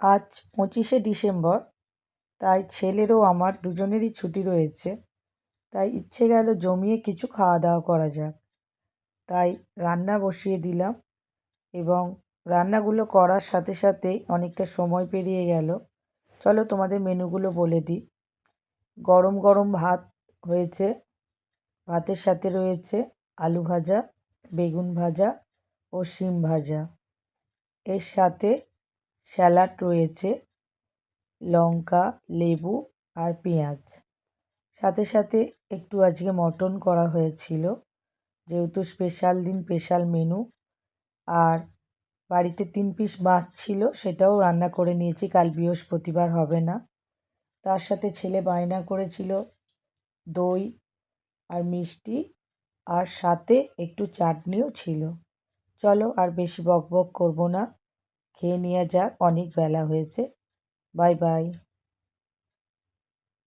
আজ 25শে ডিসেম্বর, তাই ছেলেরও আমার দুজনেরই ছুটি রয়েছে। তাই ইচ্ছে গেল জমিয়ে কিছু খাওয়া দাওয়া করা যাক। তাই রান্না বসিয়ে দিলাম এবং রান্নাগুলো করার সাথে সাথেই অনেকটা সময় পেরিয়ে গেল। চলো তোমাদের মেনুগুলো বলে দিই। গরম গরম ভাত হয়েছে, ভাতের সাথে রয়েছে আলু ভাজা, বেগুন ভাজা ও শিম ভাজা। এর সাথে স্যালাড রয়েছে, লঙ্কা, লেবু আর পেঁয়াজ। সাথে সাথে একটু আজকে মটন করা হয়েছিল, যেহেতু স্পেশাল দিন, স্পেশাল মেনু। আর বাড়িতে 3 পিস মাছ ছিল, সেটাও রান্না করে নিয়েছি, কাল বৃহস্পতিবার হবে না। তার সাথে ছেলে বায়না করেছিল দই আর মিষ্টি, আর সাথে একটু চাটনিও ছিল। চলো আর বেশি বকবক করব না, খেয়ে নেওয়া যাক, অনেক বেলা হয়েছে। Bye bye.